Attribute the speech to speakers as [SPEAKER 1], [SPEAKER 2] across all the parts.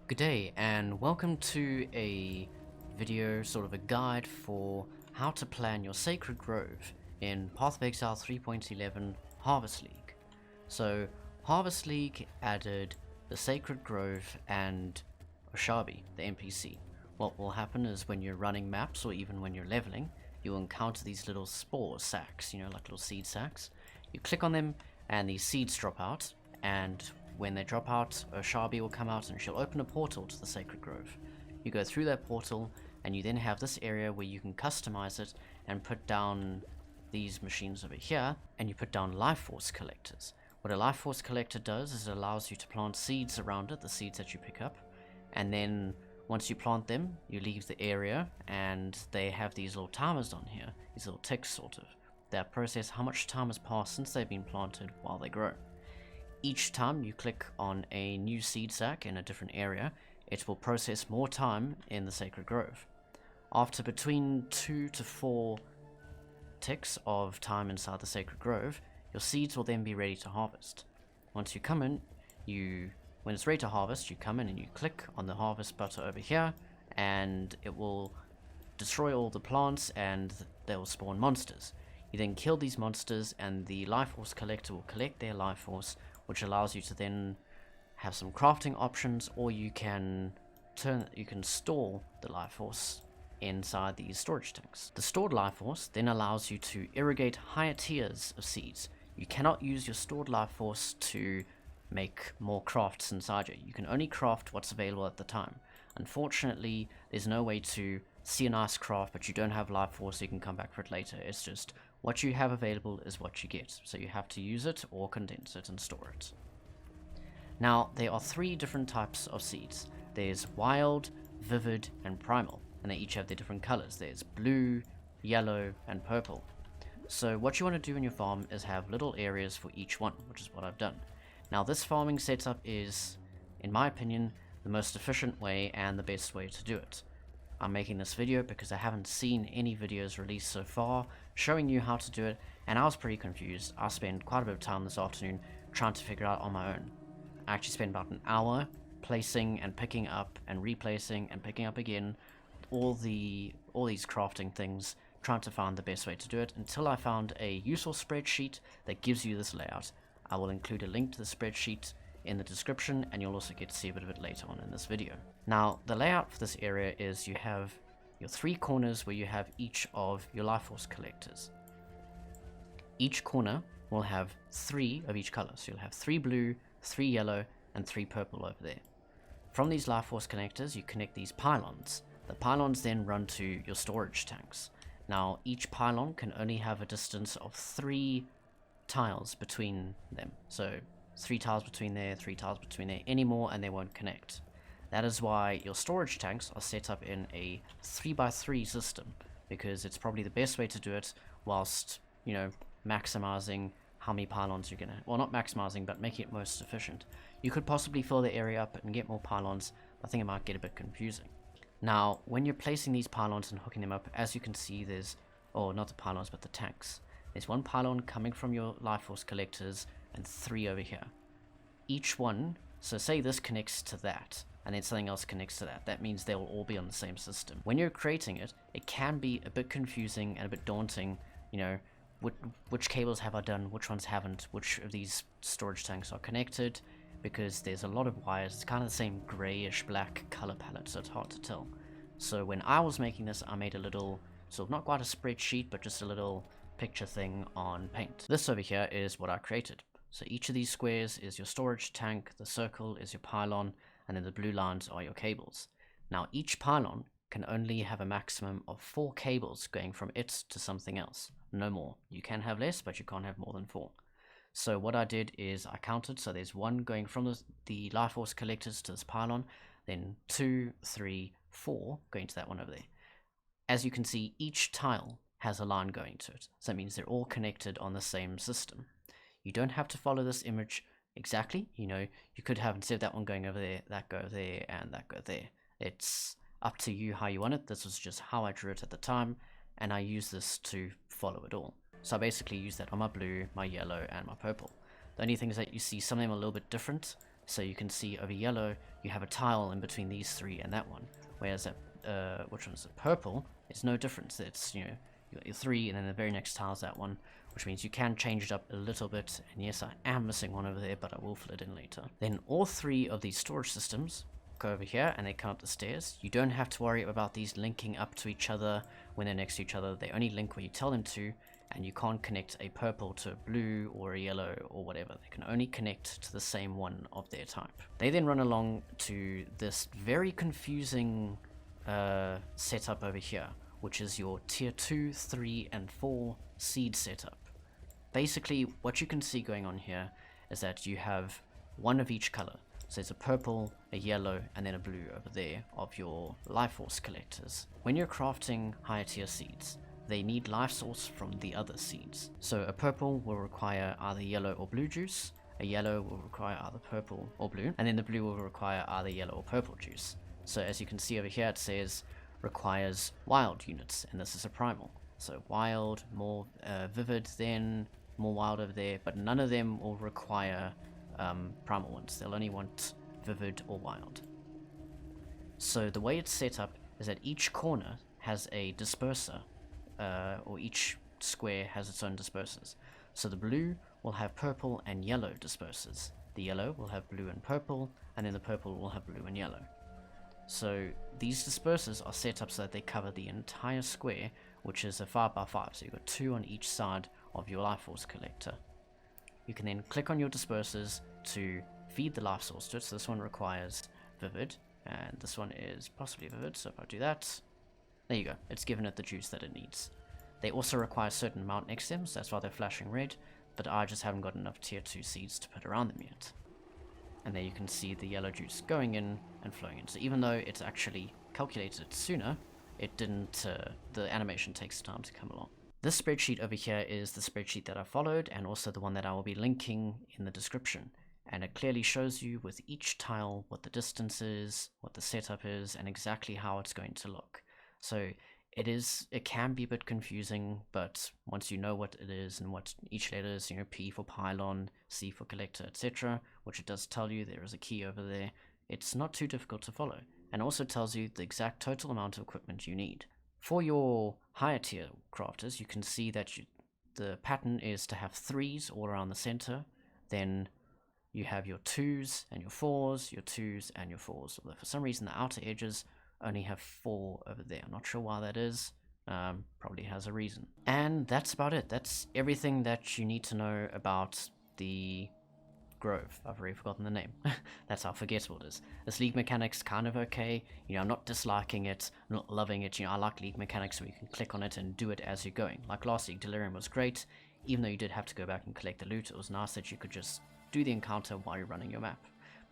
[SPEAKER 1] Good day and welcome to a video, sort of a guide for how to plan your Sacred Grove in Path of Exile 3.11 Harvest League. So Harvest League added the Sacred Grove and Oshabi, the NPC. What will happen is when you're running maps or even when you're leveling, you'll encounter these little spore sacks, like little seed sacks. You click on them and these seeds drop out, and when they drop out, Oshabi will come out and she'll open a portal to the Sacred Grove. You go through that portal and you then have this area where you can customize it and put down these machines over here, and you put down life force collectors. What a life force collector does is it allows you to plant seeds around it, the seeds that you pick up, and then once you plant them, you leave the area and they have these little timers on here, these little ticks sort of, that process how much time has passed since they've been planted while they grow. Each time you click on a new seed sack in a different area, it will process more time in the Sacred Grove. After between 2 to 4 ticks of time inside the Sacred Grove, your seeds will then be ready to harvest. Once you come in, when it's ready to harvest, you come in and you click on the harvest button over here, and it will destroy all the plants and they will spawn monsters. You then kill these monsters and the life force collector will collect their life force, which allows you to then have some crafting options, or you can store the life force inside these storage tanks. The stored life force then allows you to irrigate higher tiers of seeds. You cannot use your stored life force to make more crafts inside you. You can only craft what's available at the time. Unfortunately, there's no way to see a nice craft but you don't have life force, so you can come back for it later. It's just what you have available is what you get, so you have to use it or condense it and store it. Now, there are 3 different types of seeds. There's wild, vivid, and primal, and they each have their different colors. There's blue, yellow, and purple. So what you want to do in your farm is have little areas for each one, which is what I've done. Now, this farming setup is, in my opinion, the most efficient way and the best way to do it. I'm making this video because I haven't seen any videos released so far showing you how to do it, and I was pretty confused. I spent quite a bit of time this afternoon trying to figure out on my own. I actually spent about an hour placing and picking up and replacing and picking up again all these crafting things, trying to find the best way to do it until I found a useful spreadsheet that gives you this layout. I will include a link to the spreadsheet in the description, and you'll also get to see a bit of it later on in this video. Now, the layout for this area is you have your 3 corners where you have each of your life force collectors. Each corner will have 3 of each color, so you'll have 3 blue, 3 yellow, and 3 purple over there. From these life force connectors, you connect these pylons. The pylons then run to your storage tanks. Now, each pylon can only have a distance of 3 tiles between them, so 3 tiles between there, 3 tiles between there, any more and they won't connect. That is why your storage tanks are set up in a 3x3 system, because it's probably the best way to do it whilst, maximizing how many pylons you're gonna, well, not maximizing, but making it most efficient. You could possibly fill the area up and get more pylons, but I think it might get a bit confusing. Now, when you're placing these pylons and hooking them up, as you can see, there's, not the pylons, but the tanks. There's 1 pylon coming from your life force collectors and 3 over here. Each one, so say this connects to that, and then something else connects to that. That means they will all be on the same system. When you're creating it, it can be a bit confusing and a bit daunting, which cables have I done, which ones haven't, which of these storage tanks are connected, because there's a lot of wires. It's kind of the same grayish black color palette, so it's hard to tell. So when I was making this, I made a little, sort of not quite a spreadsheet, but just a little picture thing on Paint. This over here is what I created. So each of these squares is your storage tank, the circle is your pylon, and then the blue lines are your cables. Now, each pylon can only have a maximum of 4 cables going from it to something else. No more. You can have less, but you can't have more than 4. So what I did is I counted, so there's 1 going from the life force collectors to this pylon, then 2, 3, 4 going to that one over there. As you can see, each tile has a line going to it, so that means they're all connected on the same system. You don't have to follow this image exactly. You could have, instead of that one going over there, that go there, and that go there. It's up to you how you want it. This was just how I drew it at the time, and I use this to follow it all. So I basically use that on my blue, my yellow, and my purple. The only thing is that you see some of them are a little bit different. So you can see over yellow, you have a tile in between these three and that one. Whereas at, which one's it? Purple, it's no difference. It's, you know, you got your three and then the very next tile is that one, which means you can change it up a little bit. And yes, I am missing one over there, but I will fill it in later. Then all three of these storage systems go over here and they come up the stairs. You don't have to worry about these linking up to each other when they're next to each other. They only link when you tell them to, and you can't connect a purple to a blue or a yellow or whatever. They can only connect to the same one of their type. They then run along to this very confusing setup over here, which is your tier 2, 3, and 4 seed setup. Basically, what you can see going on here is that you have one of each color. So there's a purple, a yellow, and then a blue over there of your life force collectors. When you're crafting higher tier seeds, they need life source from the other seeds. So a purple will require either yellow or blue juice, a yellow will require either purple or blue, and then the blue will require either yellow or purple juice. So as you can see over here, it says requires wild units, and this is a primal. So wild, more vivid, then more wild over there, but none of them will require primal ones. They'll only want vivid or wild. So the way it's set up is that each corner has a disperser, or each square has its own dispersers. So the blue will have purple and yellow dispersers, the yellow will have blue and purple, and then the purple will have blue and yellow. So these dispersers are set up so that they cover the entire square, which is a 5x5, so you've got 2 on each side of your life force collector. You can then click on your dispersers to feed the life source to it. So this one requires vivid, and this one is possibly vivid, so if I do that, there you go, it's given it the juice that it needs. They also require a certain amount next to them, so that's why they're flashing red, but I just haven't got enough tier 2 seeds to put around them yet. And there you can see the yellow juice going in and flowing in. So even though it's actually calculated sooner, it didn't, the animation takes time to come along. This spreadsheet over here is the spreadsheet that I followed, and also the one that I will be linking in the description. And it clearly shows you with each tile what the distance is, what the setup is, and exactly how it's going to look. So it can be a bit confusing, but once you know what it is and what each letter is, you know, P for pylon, C for collector, etc., which it does tell you there is a key over there, it's not too difficult to follow, and also tells you the exact total amount of equipment you need. For your higher tier crafters, you can see that the pattern is to have 3s all around the center, then you have your 2s and your 4s, your 2s and your 4s, although for some reason the outer edges only have 4 over there. I'm not sure why that is, probably has a reason. And that's about it. That's everything that you need to know about the Grove. I've already forgotten the name. That's how forgettable it is. This league mechanic's kind of okay. You know, I'm not disliking it, I'm not loving it. You know, I like league mechanics where you can click on it and do it as you're going. Like last league, Delirium was great. Even though you did have to go back and collect the loot, it was nice that you could just do the encounter while you're running your map.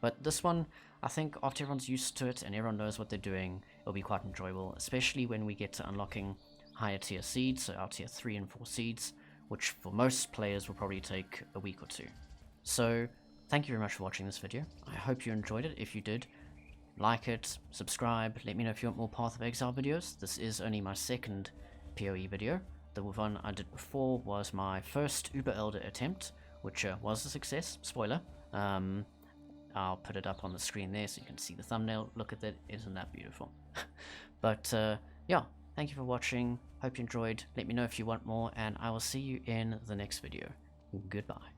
[SPEAKER 1] But this one, I think after everyone's used to it and everyone knows what they're doing, it'll be quite enjoyable, especially when we get to unlocking higher tier seeds, so our tier 3 and 4 seeds, which for most players will probably take a week or 2. So, thank you very much for watching this video. I hope you enjoyed it. If you did, like it, subscribe, let me know if you want more Path of Exile videos. This is only my second PoE video. The one I did before was my first Uber Elder attempt, which was a success, spoiler. I'll put it up on the screen there so you can see the thumbnail. Look at that, isn't that beautiful? But yeah, thank you for watching, hope you enjoyed, let me know if you want more, and I will see you in the next video. Goodbye.